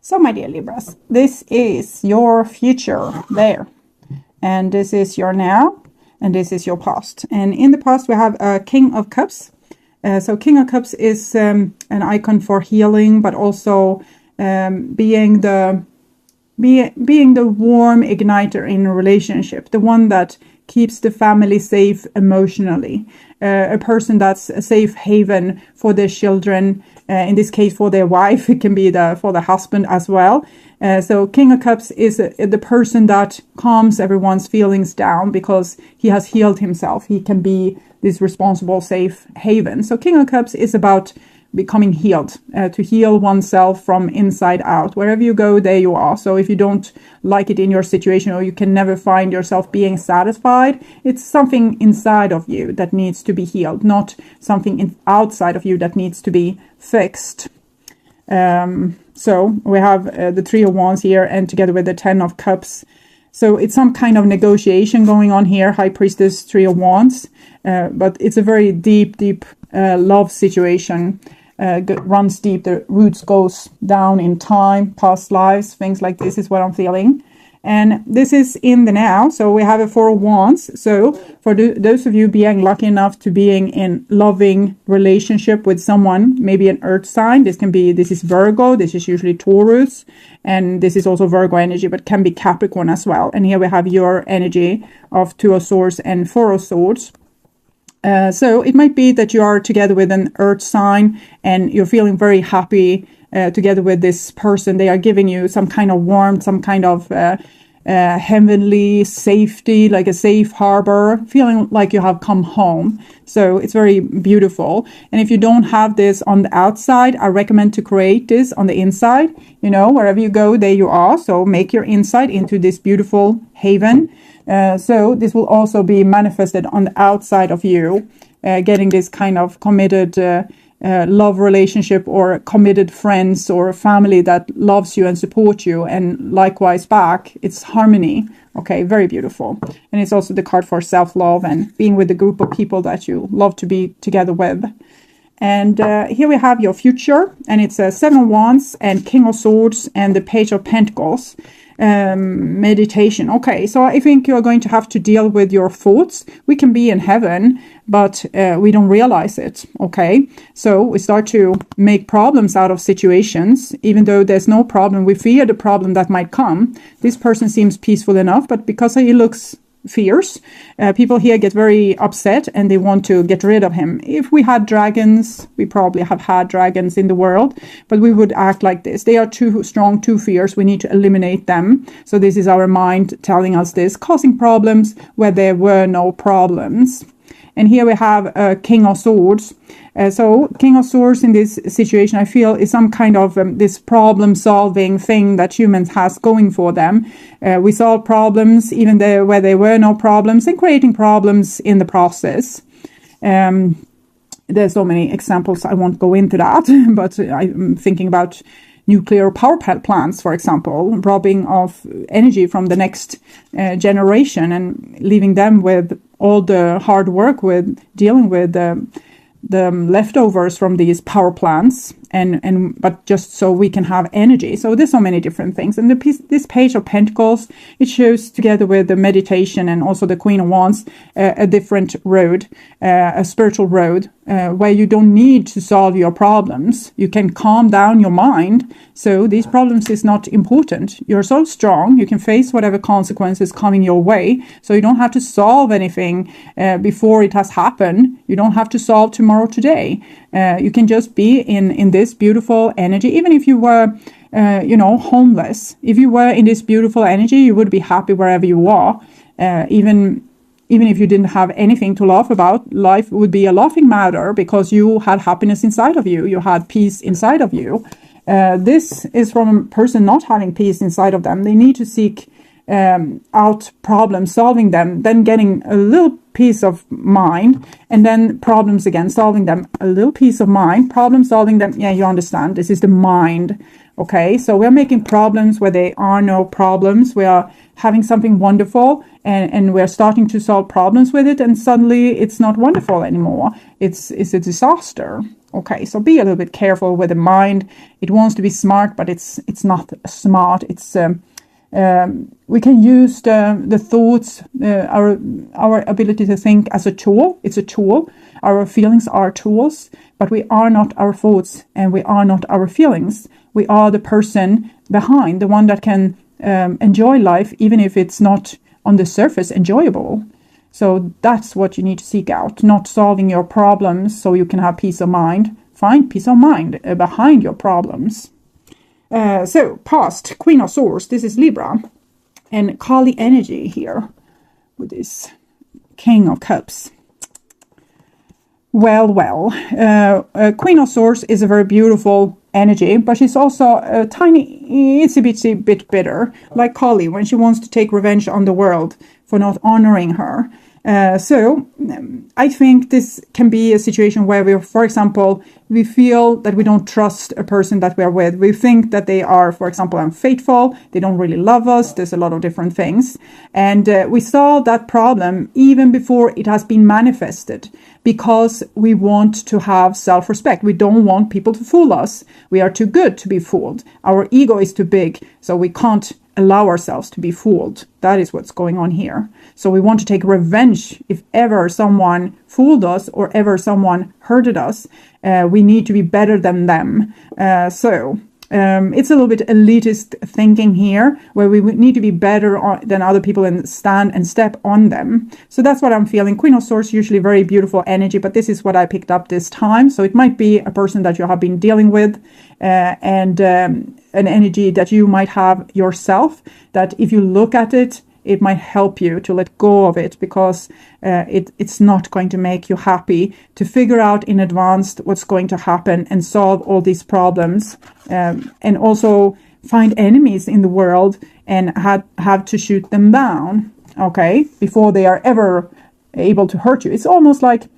So my dear Libras, this is your future there. And this is your now. And this is your past. And in the past we have a King of Cups. So King of Cups is an icon for healing, but also being the warm igniter in a relationship. The one that keeps the family safe emotionally. A person that's a safe haven for their children. In this case, for their wife. It can be for the husband as well. So King of Cups is the person that calms everyone's feelings down because he has healed himself. He can be this responsible, safe haven. So King of Cups is about becoming healed, to heal oneself from inside out. Wherever you go, there you are. So if you don't like it in your situation, or you can never find yourself being satisfied, it's something inside of you that needs to be healed, not something outside of you that needs to be fixed. So we have the Three of Wands here, and together with the Ten of Cups. So it's some kind of negotiation going on here. High Priestess, Three of Wands. But it's a very deep love situation. Runs deep. The roots goes down in time, past lives, things like this is what I'm feeling. And this is in the now. So we have a Four of Wands. So for those of you being lucky enough to being in loving relationship with someone, maybe an earth sign, this is Virgo, this is usually Taurus, and this is also Virgo energy, but can be Capricorn as well. And here we have your energy of Two of Swords and Four of Swords. So it might be that you are together with an earth sign and you're feeling very happy together with this person. They are giving you some kind of warmth, some kind of heavenly safety, like a safe harbor, feeling like you have come home. So it's very beautiful. And if you don't have this on the outside, I recommend to create this on the inside. You know, wherever you go, there you are. So make your inside into this beautiful haven. So this will also be manifested on the outside of you, getting this kind of committed love relationship, or committed friends or family that loves you and supports you, and likewise back. It's harmony. Okay, very beautiful. And it's also the card for self-love and being with a group of people that you love to be together with. And here we have your future, and it's a Seven of Wands and King of Swords and the Page of Pentacles. Meditation. Okay, so I think you're going to have to deal with your thoughts. We can be in heaven, but we don't realize it. Okay, so we start to make problems out of situations, even though there's no problem. We fear the problem that might come. This person seems peaceful enough, but because he looks fierce, people here get very upset and they want to get rid of him. If we had dragons, we probably have had dragons in the world, but we would act like this. They are too strong, too fierce. We need to eliminate them. So this is our mind telling us this, causing problems where there were no problems. And here we have a King of Swords. So King of Swords in this situation, I feel, is some kind of this problem-solving thing that humans has going for them. We solve problems even where there were no problems, and creating problems in the process. There's so many examples. I won't go into that, but I'm thinking about nuclear power plants, for example, robbing of energy from the next generation and leaving them with all the hard work with dealing with the leftovers from these power plants, but just so we can have energy. So there's so many different things. And this Page of Pentacles, it shows together with the meditation and also the Queen of Wands, a different road, a spiritual road, where you don't need to solve your problems. You can calm down your mind. So these problems is not important. You're so strong. You can face whatever consequences coming your way. So you don't have to solve anything before it has happened. You don't have to solve tomorrow today. You can just be in this beautiful energy. Even if you were, homeless, if you were in this beautiful energy, you would be happy wherever you are. Even if you didn't have anything to laugh about, life would be a laughing matter because you had happiness inside of you. You had peace inside of you. This is from a person not having peace inside of them. They need to seek out problems, solving them, then getting a little peace of mind, and then problems again, solving them, a little peace of mind, problem solving them. Yeah, you understand. This is the mind. Okay, so we're making problems where there are no problems. We are having something wonderful and we're starting to solve problems with it, and suddenly it's not wonderful anymore. It's a disaster. Okay, so be a little bit careful with the mind. It wants to be smart, but it's not smart. It's we can use the thoughts, our ability to think as a tool. It's a tool. Our feelings are tools, but we are not our thoughts and we are not our feelings. We are the person behind, the one that can enjoy life, even if it's not on the surface enjoyable. So that's what you need to seek out, not solving your problems so you can have peace of mind. Find peace of mind behind your problems. So past, Queen of Swords, this is Libra, and Kali energy here with this King of Cups. Well, Queen of Swords is a very beautiful energy, but she's also a tiny, itsy bitsy bit bitter, like Kali, when she wants to take revenge on the world for not honoring her. So I think this can be a situation where we, for example, we feel that we don't trust a person that we are with. We think that they are, for example, unfaithful. They don't really love us. There's a lot of different things. And we saw that problem even before it has been manifested, because we want to have self-respect. We don't want people to fool us. We are too good to be fooled. Our ego is too big, so we can't allow ourselves to be fooled. That is what's going on here. So we want to take revenge if ever someone fooled us or ever someone hurted us. We need to be better than them. It's a little bit elitist thinking here, where we need to be better than other people and stand and step on them. So that's what I'm feeling. Queen of Swords, usually very beautiful energy, but this is what I picked up this time. So it might be a person that you have been dealing with, and an energy that you might have yourself, that if you look at it, it might help you to let go of it, because it's not going to make you happy to figure out in advance what's going to happen and solve all these problems, and also find enemies in the world and have to shoot them down, okay, before they are ever able to hurt you. It's almost like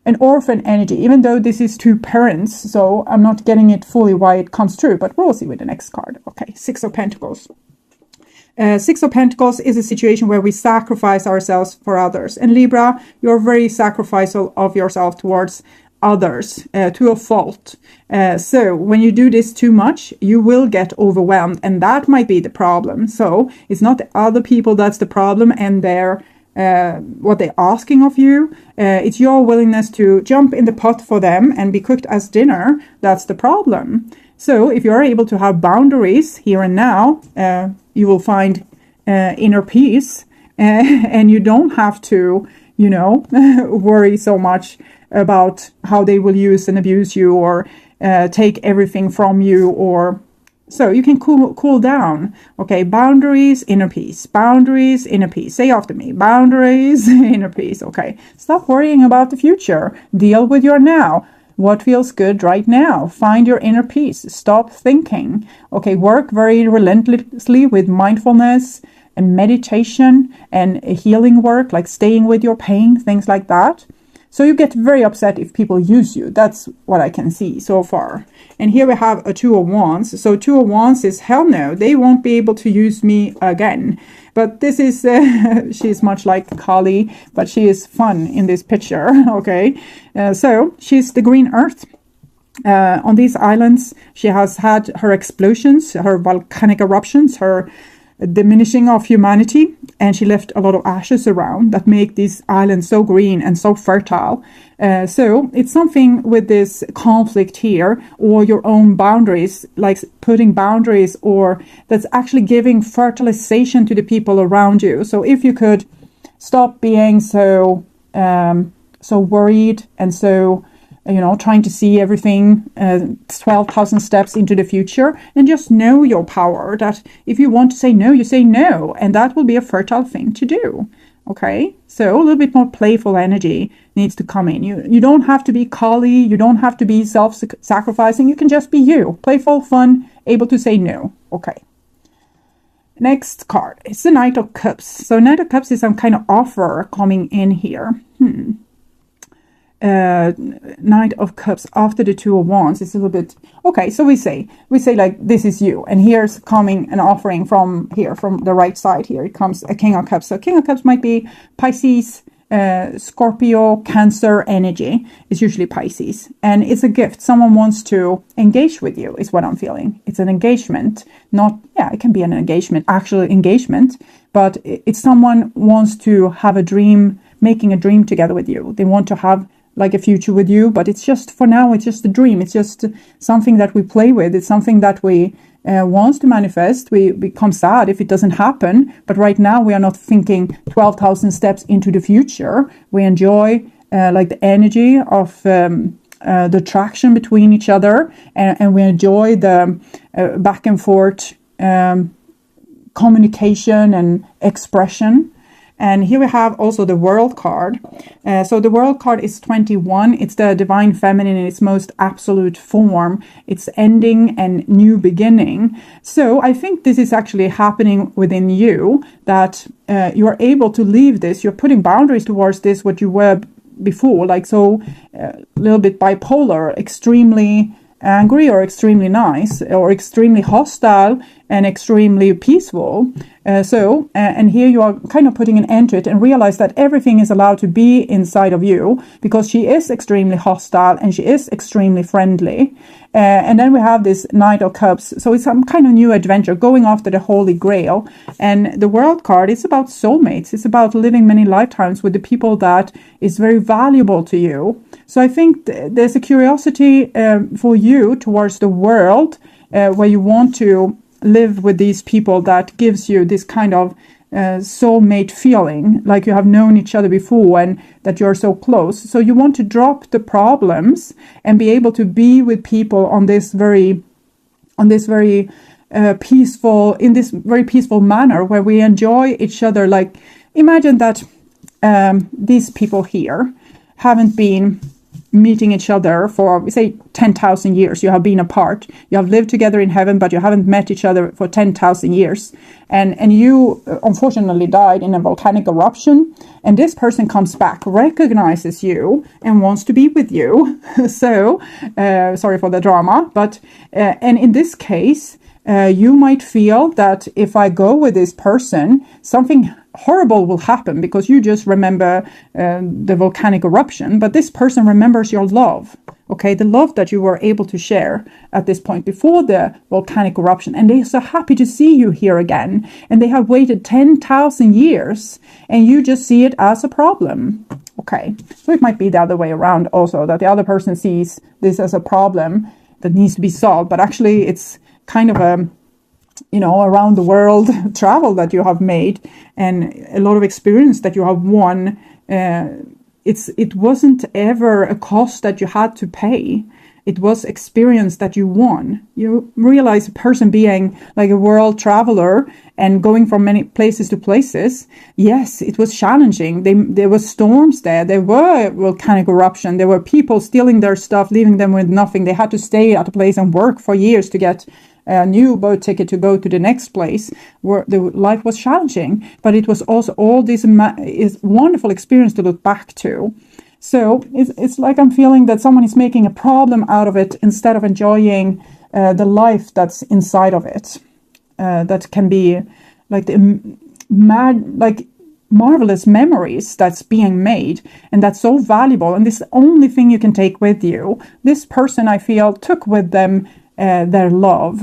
an orphan energy, even though this is two parents, so I'm not getting it fully why it comes true, but we'll see with the next card. Okay, Six of Pentacles. Six of Pentacles is a situation where we sacrifice ourselves for others. And Libra, you're very sacrificial of yourself towards others to a fault. So when you do this too much, you will get overwhelmed, and that might be the problem. So it's not the other people that's the problem and their what they're asking of you. It's your willingness to jump in the pot for them and be cooked as dinner. That's the problem. So if you're able to have boundaries here and now, you will find inner peace, and you don't have to, worry so much about how they will use and abuse you or take everything from you, or so you can cool down. Okay, boundaries, inner peace. Boundaries, inner peace. Say after me. Boundaries, inner peace. Okay, stop worrying about the future. Deal with your now. What feels good right now? Find your inner peace. Stop thinking. Okay, work very relentlessly with mindfulness and meditation and healing work, like staying with your pain, things like that. So you get very upset if people use you. That's what I can see so far. And here we have a Two of Wands. So Two of Wands is, hell no, they won't be able to use me again. But this is, she's much like Kali, but she is fun in this picture, okay? So she's the green earth. On these islands, she has had her explosions, her volcanic eruptions, her diminishing of humanity, and she left a lot of ashes around that make these islands so green and so fertile. So it's something with this conflict here, or your own boundaries, like putting boundaries, or that's actually giving fertilization to the people around you. So if you could stop being so worried and so trying to see everything 12,000 steps into the future, and just know your power, that if you want to say no, you say no, and that will be a fertile thing to do. Okay, so a little bit more playful energy needs to come in. You don't have to be Kali, you don't have to be self-sacrificing, you can just be you, playful, fun, able to say no. Okay. Next card, it's the Knight of Cups. So Knight of Cups is some kind of offer coming in here. Knight of Cups after the Two of Wands. It's a little bit okay. So we say like, this is you, and here's coming an offering from here, from the right side here. It comes a King of Cups. So King of Cups might be Pisces, Scorpio, Cancer energy is usually Pisces. And it's a gift. Someone wants to engage with you is what I'm feeling. It's an engagement. Not, yeah, it can be an engagement, actual engagement. But it's someone wants to have a dream, making a dream together with you. They want to have like a future with you. But it's just, for now, it's just a dream. It's just something that we play with. It's something that we wants to manifest. We become sad if it doesn't happen, but right now we are not thinking 12,000 steps into the future. We enjoy like the energy of the attraction between each other, and we enjoy the back and forth communication and expression. And here we have also the World card. So the World card is 21. It's the divine feminine in its most absolute form. It's ending and new beginning. So I think this is actually happening within you, that you are able to leave this. You're putting boundaries towards this, what you were before, like so a little bit bipolar, extremely angry or extremely nice, or extremely hostile and extremely peaceful. And here you are kind of putting an end to it and realize that everything is allowed to be inside of you, because she is extremely hostile and she is extremely friendly. And then we have this Knight of Cups. So it's some kind of new adventure, going after the Holy Grail. And the World card is about soulmates. It's about living many lifetimes with the people that is very valuable to you. So I think there's a curiosity for you towards the world, where you want to live with these people that gives you this kind of soulmate feeling, like you have known each other before and that you're so close. So you want to drop the problems and be able to be with people in this very peaceful manner, where we enjoy each other. Like, imagine that these people here haven't been meeting each other for, say, 10,000 years. You have been apart. You have lived together in heaven, but you haven't met each other for 10,000 years. And you unfortunately died in a volcanic eruption. And this person comes back, recognizes you, and wants to be with you. So, sorry for the drama. But, and in this case, you might feel that if I go with this person, something horrible will happen, because you just remember the volcanic eruption, but this person remembers your love, okay, the love that you were able to share at this point before the volcanic eruption, and they're so happy to see you here again, and they have waited 10,000 years, and you just see it as a problem. Okay, so it might be the other way around also, that the other person sees this as a problem that needs to be solved, but actually it's kind of a around the world travel that you have made, and a lot of experience that you have won. It wasn't ever a cost that you had to pay. It was experience that you won. You realize a person being like a world traveler and going from many places to places. Yes, it was challenging. There were storms there. There were volcanic eruption. There were people stealing their stuff, leaving them with nothing. They had to stay at a place and work for years to get a new boat ticket to go to the next place, where the life was challenging. But it was also all this is wonderful experience to look back to. So it's like I'm feeling that someone is making a problem out of it instead of enjoying the life that's inside of it. That can be like the marvelous memories that's being made, and that's so valuable. And this is the only thing you can take with you. This person, I feel, took with them their love.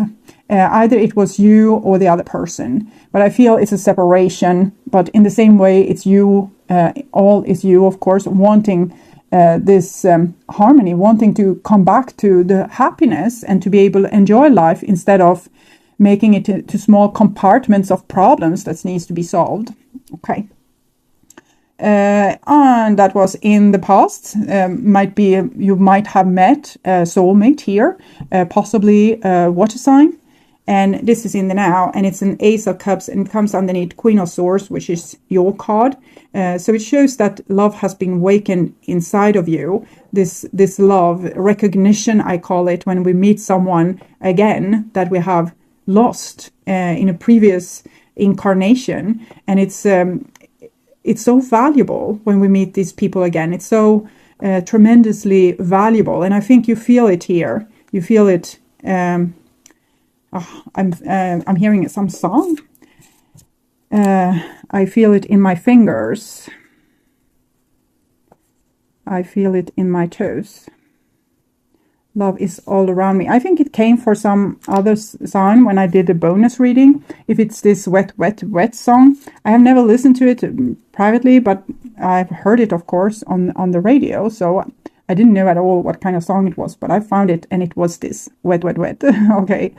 Either it was you or the other person. But I feel it's a separation. But in the same way, it's you. All is you, of course, wanting this harmony, wanting to come back to the happiness and to be able to enjoy life instead of making it to small compartments of problems that needs to be solved. Okay. And that was in the past. You might have met a soulmate here, possibly a water sign. And this is in the now, and it's an Ace of Cups, and it comes underneath Queen of Swords, which is your card. So it shows that love has been awakened inside of you. This love, recognition, I call it, when we meet someone again that we have lost in a previous incarnation. And it's so valuable when we meet these people again. It's so tremendously valuable. And I think you feel it here. You feel it. I'm hearing some song. I feel it in my fingers. I feel it in my toes. Love is all around me. I think it came for some other sign when I did a bonus reading. If it's this Wet, Wet, Wet song. I have never listened to it privately, but I've heard it, of course, on the radio. So I didn't know at all what kind of song it was, but I found it and it was this Wet, Wet, Wet. Okay.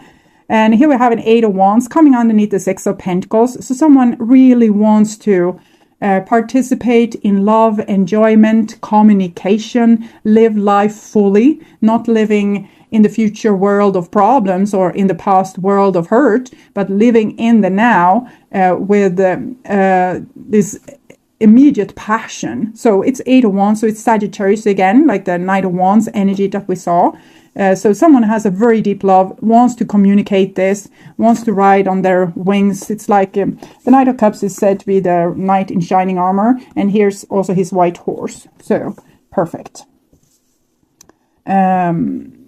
And here we have an 8 of Wands coming underneath the 6 of Pentacles. So someone really wants to participate in love, enjoyment, communication, live life fully, not living in the future world of problems or in the past world of hurt, but living in the now with this immediate passion. So it's 8 of Wands, so it's Sagittarius again, like the Knight of Wands energy that we saw. So someone has a very deep love, wants to communicate this, wants to ride on their wings. It's like the Knight of Cups is said to be the knight in shining armor. And here's also his white horse. So perfect.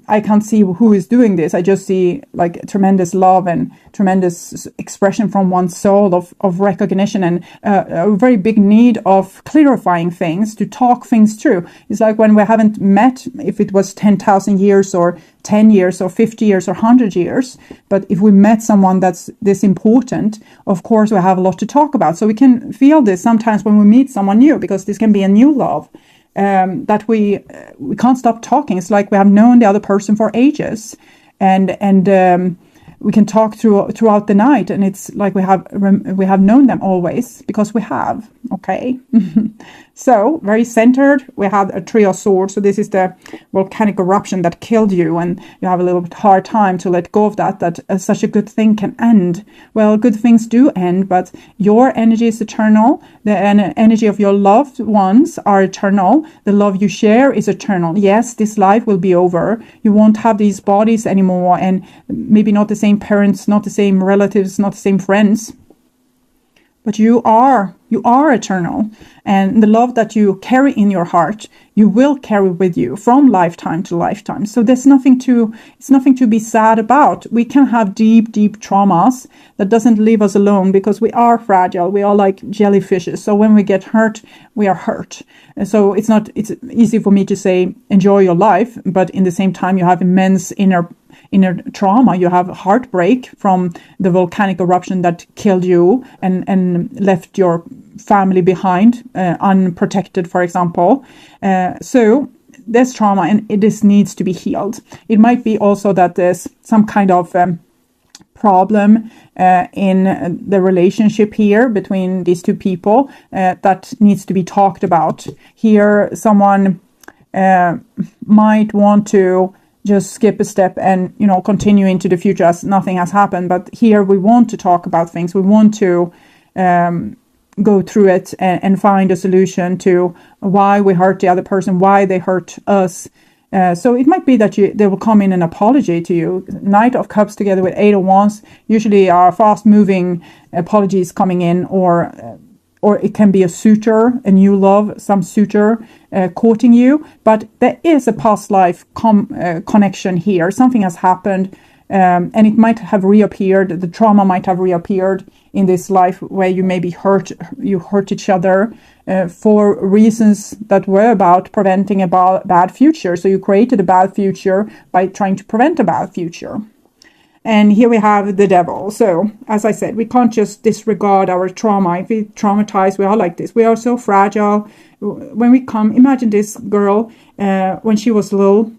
I can't see who is doing this. I just see like tremendous love and tremendous expression from one's soul of recognition and a very big need of clarifying things, to talk things through. It's like when we haven't met, if it was 10,000 years or 10 years or 50 years or 100 years. But if we met someone that's this important, of course, we have a lot to talk about. So we can feel this sometimes when we meet someone new, because this can be a new love. That we can't stop talking. It's like we have known the other person for ages, and we can talk throughout the night, and it's like we have known them always, because we have. Okay. So very centered. We have a Three of Swords. So this is the volcanic eruption that killed you, and you have a little bit hard time to let go of that. That such a good thing can end. Well, good things do end, but your energy is eternal. The energy of your loved ones are eternal. The love you share is eternal. Yes, this life will be over. You won't have these bodies anymore, and maybe not the same parents, not the same relatives, not the same friends. But you are eternal, and the love that you carry in your heart, you will carry with you from lifetime to lifetime. So it's nothing to be sad about. We can have deep traumas that doesn't leave us alone, because we are fragile. We are like jellyfishes. So when we get hurt, we are hurt. And so it's easy for me to say, enjoy your life, but in the same time, you have immense inner trauma. You have heartbreak from the volcanic eruption that killed you and left your family behind, unprotected, for example. So there's trauma, and this needs to be healed. It might be also that there's some kind of problem in the relationship here between these two people that needs to be talked about. Here, someone might want to just skip a step and, continue into the future as nothing has happened. But here we want to talk about things. We want to go through it and find a solution to why we hurt the other person, why they hurt us. So it might be that they will come in an apology to you. Knight of Cups together with 8 of Wands usually are fast-moving apologies coming in, or it can be a suitor, a new love, some suitor courting you. But there is a past life connection here. Something has happened, and it might have reappeared. The trauma might have reappeared in this life where you maybe hurt each other for reasons that were about preventing a bad future. So you created a bad future by trying to prevent a bad future. And here we have the Devil. So, as I said, we can't just disregard our trauma. If we traumatize, we are like this. We are so fragile. When we imagine this girl when she was little,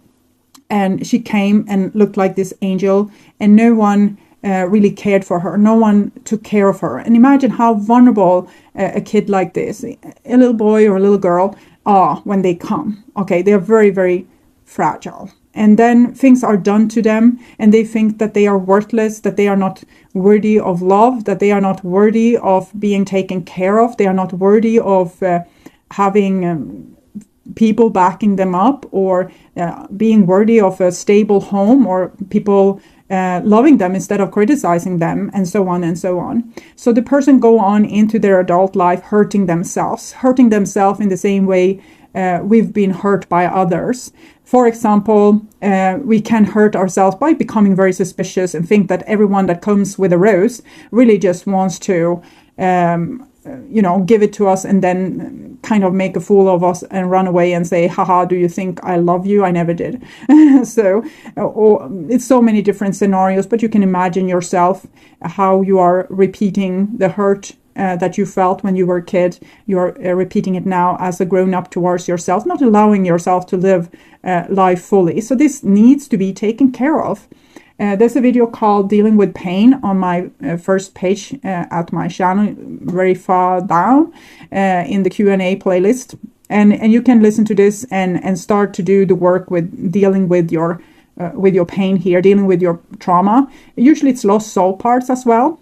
and she came and looked like this angel, and no one really cared for her. No one took care of her. And imagine how vulnerable a kid like this, a little boy or a little girl, are when they come. Okay, they are very, very fragile. And then things are done to them, and they think that they are worthless, that they are not worthy of love, that they are not worthy of being taken care of. They are not worthy of having people backing them up, or being worthy of a stable home, or people loving them instead of criticizing them, and so on and so on. So the person go on into their adult life hurting themselves in the same way we've been hurt by others. For example, we can hurt ourselves by becoming very suspicious and think that everyone that comes with a rose really just wants to you know, give it to us and then kind of make a fool of us and run away and say, haha, do you think I love you? I never did. So, or it's so many different scenarios, but you can imagine yourself how you are repeating the hurt that you felt when you were a kid. You're repeating it now as a grown-up towards yourself, not allowing yourself to live life fully. So this needs to be taken care of. There's a video called Dealing with Pain on my first page at my channel, very far down in the Q&A playlist. And you can listen to this and start to do the work with dealing with your pain here, dealing with your trauma. Usually it's lost soul parts as well.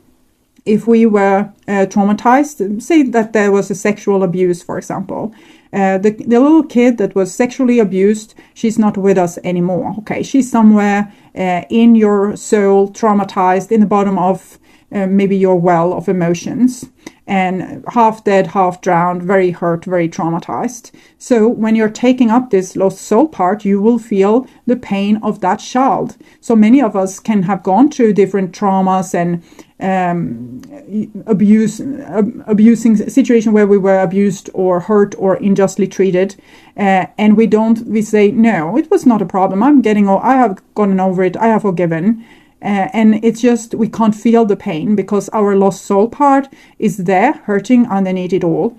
If we were traumatized, say that there was a sexual abuse, for example, the little kid that was sexually abused, she's not with us anymore. Okay, she's somewhere in your soul, traumatized, in the bottom of maybe your well of emotions, and half dead, half drowned, very hurt, very traumatized. So when you're taking up this lost soul part, you will feel the pain of that child. So many of us can have gone through different traumas and abusing situation where we were abused or hurt or unjustly treated, and we say, no, it was not a problem, I have gotten over it, I have forgiven. And it's just, we can't feel the pain because our lost soul part is there hurting underneath it all.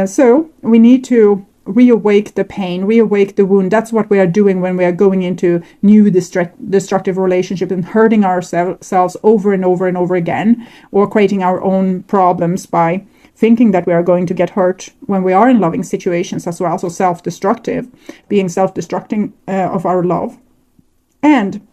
So we need to reawake the pain, reawake the wound. That's what we are doing when we are going into new destructive relationships and hurting ourselves over and over and over again, or creating our own problems by thinking that we are going to get hurt when we are in loving situations as well. So self-destructive, being self-destructing of our love. And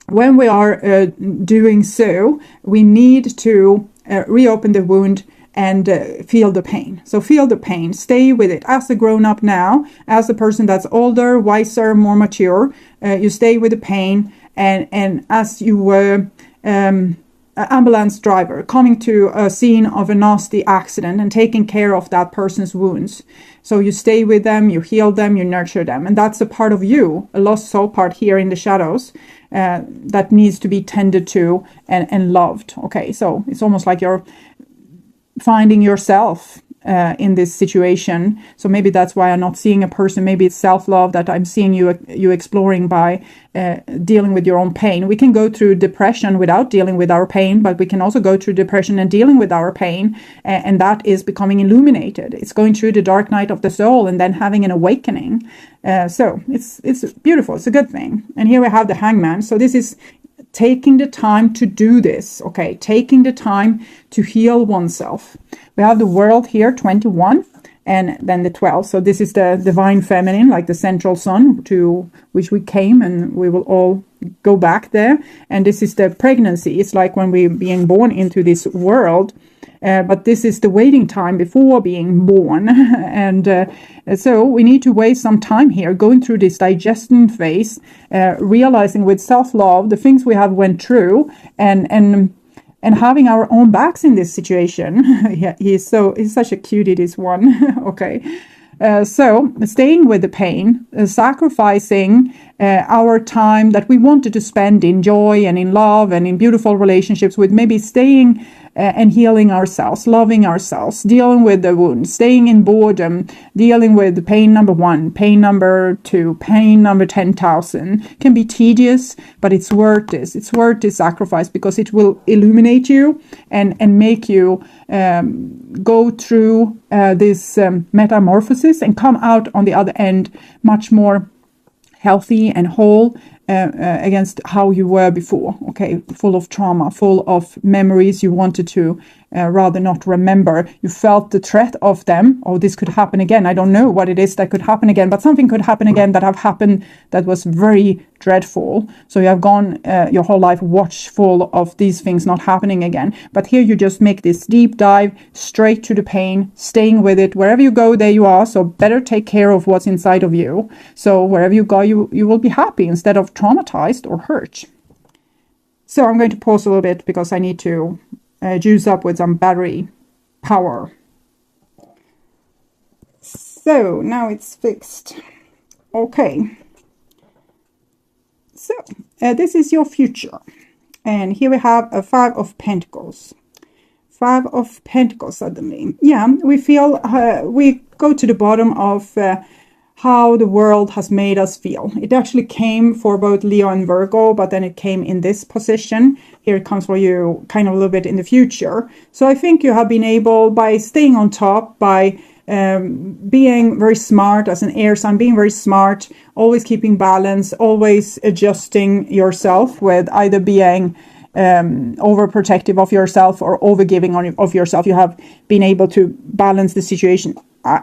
when we are doing so, we need to reopen the wound and feel the pain. So feel the pain, stay with it. As a grown-up now, as a person that's older, wiser, more mature, you stay with the pain. And as you were an ambulance driver coming to a scene of a nasty accident and taking care of that person's wounds. So you stay with them, you heal them, you nurture them. And that's a part of you, a lost soul part here in the shadows, that needs to be tended to and loved. Okay, so it's almost like you're finding yourself in this situation. So maybe that's why I'm not seeing a person. Maybe it's self-love that I'm seeing you exploring by dealing with your own pain. We can go through depression without dealing with our pain, but we can also go through depression and dealing with our pain, and that is becoming illuminated. It's going through the dark night of the soul and then having an awakening. So it's beautiful. It's a good thing. And here we have the Hangman. So this is taking the time to do this, okay? Taking the time to heal oneself. We have the World here, 21, and then the 12. So this is the divine feminine, like the central sun to which we came, and we will all go back there. And this is the pregnancy. It's like when we're being born into this world, but this is the waiting time before being born. And so we need to waste some time here going through this digestion phase, realizing with self-love the things we have went through, and having our own backs in this situation. Yeah, he's such a cutie, this one. Okay. So staying with the pain, sacrificing our time that we wanted to spend in joy and in love and in beautiful relationships with, maybe staying and healing ourselves, loving ourselves, dealing with the wounds, staying in boredom, dealing with pain number 1, pain number 2, pain number 10,000 can be tedious, but it's worth this. It's worth this sacrifice because it will illuminate you and make you go through this metamorphosis and come out on the other end much more healthy and whole against how you were before. Okay, full of trauma, full of memories you wanted to rather not remember. You felt the threat of them. Oh, this could happen again. I don't know what it is that could happen again, but something could happen again that have happened that was very dreadful. So you have gone your whole life watchful of these things not happening again. But here you just make this deep dive straight to the pain, staying with it. Wherever you go, there you are. So better take care of what's inside of you. So wherever you go, you will be happy instead of traumatized or hurt. So I'm going to pause a little bit because I need to juice up with some battery power. So now it's fixed. Okay. So this is your future. And here we have a 5 of Pentacles. Five of Pentacles suddenly. Yeah, we feel, we go to the bottom of how the world has made us feel. It actually came for both Leo and Virgo, but then it came in this position. Here it comes for you kind of a little bit in the future. So I think you have been able, by staying on top, by being very smart as an air sign, being very smart, always keeping balance, always adjusting yourself with either being overprotective of yourself or overgiving of yourself. You have been able to balance the situation,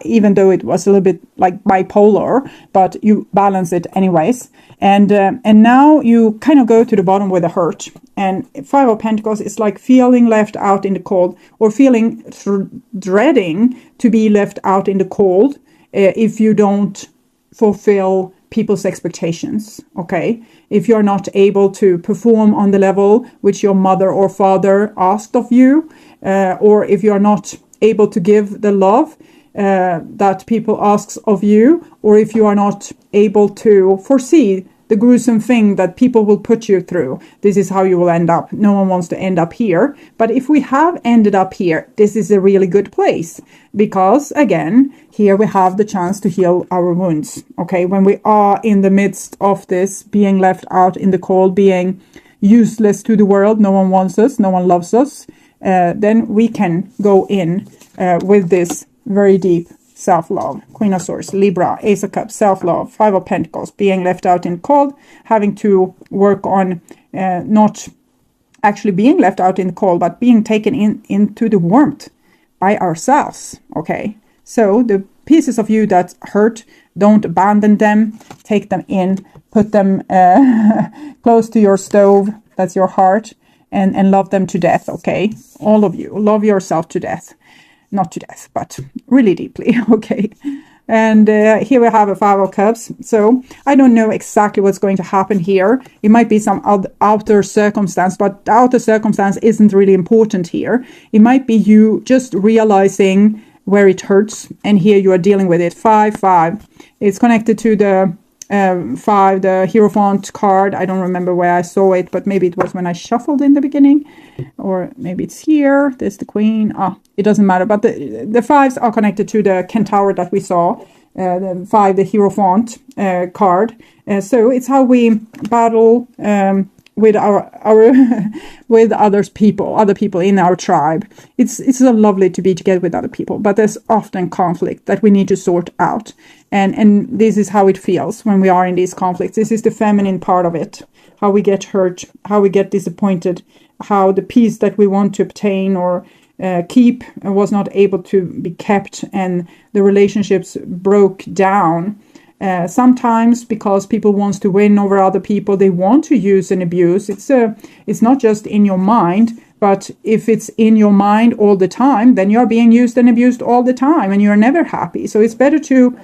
even though it was a little bit like bipolar, but you balance it anyways. And now you kind of go to the bottom with a hurt. And Five of Pentacles is like feeling left out in the cold, or feeling dreading to be left out in the cold if you don't fulfill people's expectations. Okay, if you're not able to perform on the level which your mother or father asked of you, or if you're not able to give the love that people ask of you, or if you are not able to foresee the gruesome thing that people will put you through, this is how you will end up. No one wants to end up here. But if we have ended up here, this is a really good place, because again, here we have the chance to heal our wounds. Okay, when we are in the midst of this, being left out in the cold, being useless to the world, no one wants us, no one loves us, then we can go in with this very deep self-love. Queen of Swords, Libra, Ace of Cups, self-love, Five of Pentacles, being left out in cold, having to work on not actually being left out in the cold, but being taken into the warmth by ourselves. Okay, so the pieces of you that hurt, don't abandon them, take them in, put them close to your stove, that's your heart, and love them to death. Okay, all of you, love yourself to death. Not to death, but really deeply. Okay. And here we have a Five of Cups. So I don't know exactly what's going to happen here. It might be some outer circumstance, but the outer circumstance isn't really important here. It might be you just realizing where it hurts, and here you are dealing with it. 5-5. It's connected to the 5, the Hierophant card. I don't remember where I saw it, but maybe it was when I shuffled in the beginning, or maybe it's here. There's the Queen. It doesn't matter, but the 5s are connected to the Centaur that we saw, the 5, the Hierophant card. So it's how we battle with our with other people in our tribe. It's so lovely to be together with other people, but there's often conflict that we need to sort out, and this is how it feels when we are in these conflicts. This is the feminine part of it, how we get hurt, how we get disappointed, how the peace that we want to obtain or keep was not able to be kept, and the relationships broke down. Sometimes because people want to win over other people, they want to use and abuse. It's not just in your mind, but if it's in your mind all the time, then you're being used and abused all the time, and you're never happy. So it's better to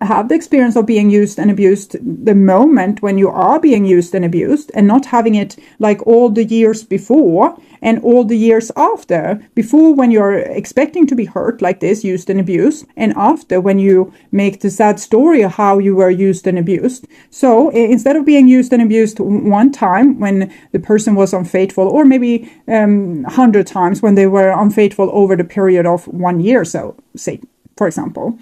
have the experience of being used and abused the moment when you are being used and abused, and not having it like all the years before and all the years after. Before, when you're expecting to be hurt like this, used and abused, and after, when you make the sad story of how you were used and abused. So instead of being used and abused one time when the person was unfaithful, or maybe 100 times when they were unfaithful over the period of 1 year, so say, for example,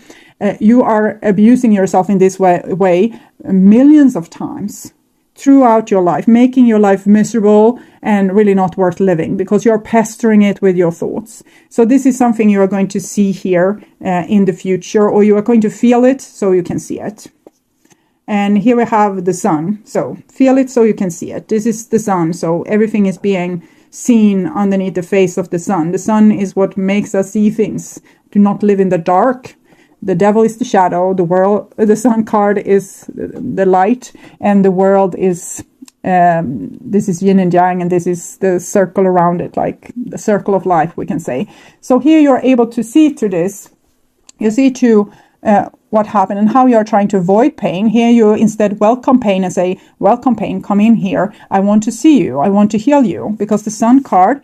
you are abusing yourself in this way millions of times throughout your life, making your life miserable and really not worth living, because you're pestering it with your thoughts. So this is something you are going to see here in the future, or you are going to feel it so you can see it. And here we have the sun. So feel it so you can see it. This is the sun. So everything is being seen underneath the face of the sun. The sun is what makes us see things. Do not live in the dark. The devil is the shadow. The sun card is the light, and the world is, this is yin and yang, and this is the circle around it, like the circle of life, we can say. So here you're able to see through this. You see to what happened and how you are trying to avoid pain. Here you instead welcome pain and say, welcome pain, come in here. I want to see you. I want to heal you. Because the sun card,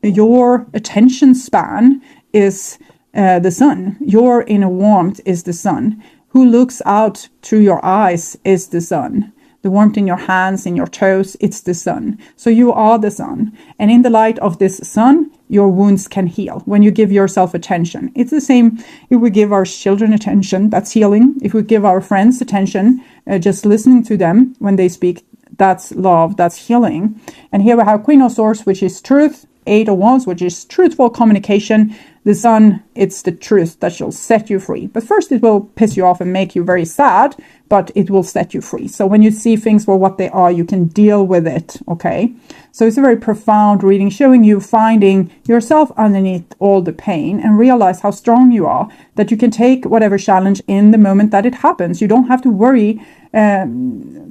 your attention span is the sun. Your inner warmth is the sun. Who looks out through your eyes is the sun. The warmth in your hands, in your toes, it's the sun. So you are the sun. And in the light of this sun, your wounds can heal, when you give yourself attention. It's the same if we give our children attention, that's healing. If we give our friends attention, just listening to them when they speak, that's love, that's healing. And here we have Queen of Swords, which is truth. 8 of Wands, which is truthful communication. The Sun, it's the truth that shall set you free. But first it will piss you off and make you very sad, but it will set you free. So when you see things for what they are, you can deal with it, okay? So it's a very profound reading, showing you finding yourself underneath all the pain and realize how strong you are, that you can take whatever challenge in the moment that it happens. You don't have to worry 10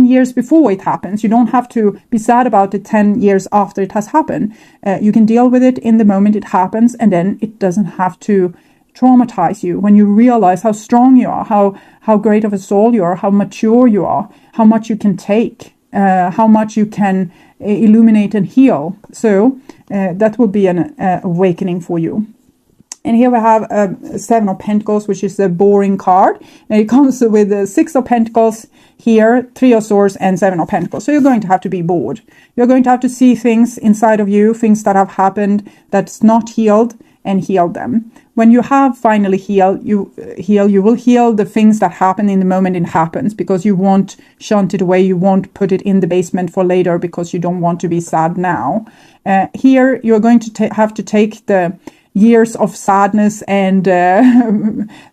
years before it happens. You don't have to be sad about it 10 years after it has happened. You can deal with it in the moment it happens, and then it doesn't have to traumatize you when you realize how strong you are, how great of a soul you are, how mature you are, how much you can take, how much you can illuminate and heal. So that will be an awakening for you. And here we have 7 of Pentacles, which is a boring card. And it comes with the 6 of Pentacles here, 3 of Swords, and 7 of Pentacles. So you're going to have to be bored. You're going to have to see things inside of you, things that have happened that's not healed, and heal them. When you have finally healed, you will heal the things that happen in the moment it happens, because you won't shunt it away. You won't put it in the basement for later because you don't want to be sad now. Here, you're going to have to take the years of sadness and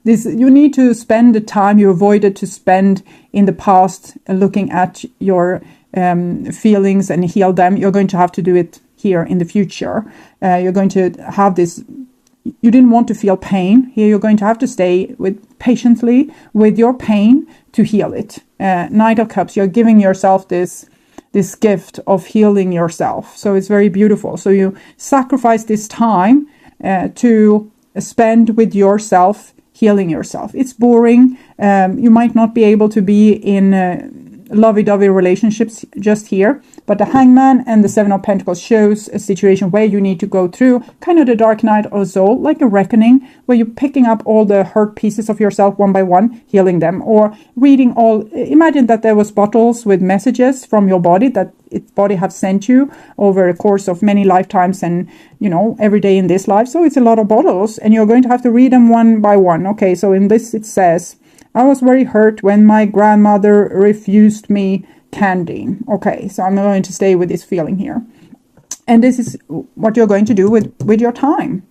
this. You need to spend the time you avoided to spend in the past looking at your feelings and heal them. You're going to have to do it here in the future. You're going to have this. You didn't want to feel pain. Here you're going to have to stay patiently with your pain to heal it. Knight of Cups, you're giving yourself this gift of healing yourself. So it's very beautiful. So you sacrifice this time to spend with yourself, healing yourself. It's boring. You might not be able to be in lovey-dovey relationships just here, but the Hangman and the 7 of Pentacles shows a situation where you need to go through kind of the dark night or so, like a reckoning, where you're picking up all the hurt pieces of yourself one by one, healing them, or reading all. Imagine that there was bottles with messages from your body that its body have sent you over a course of many lifetimes, and every day in this life. So it's a lot of bottles, and you're going to have to read them one by one. Okay, so in this it says, I was very hurt when my grandmother refused me candy. Okay, so I'm going to stay with this feeling here. And this is what you're going to do with your time.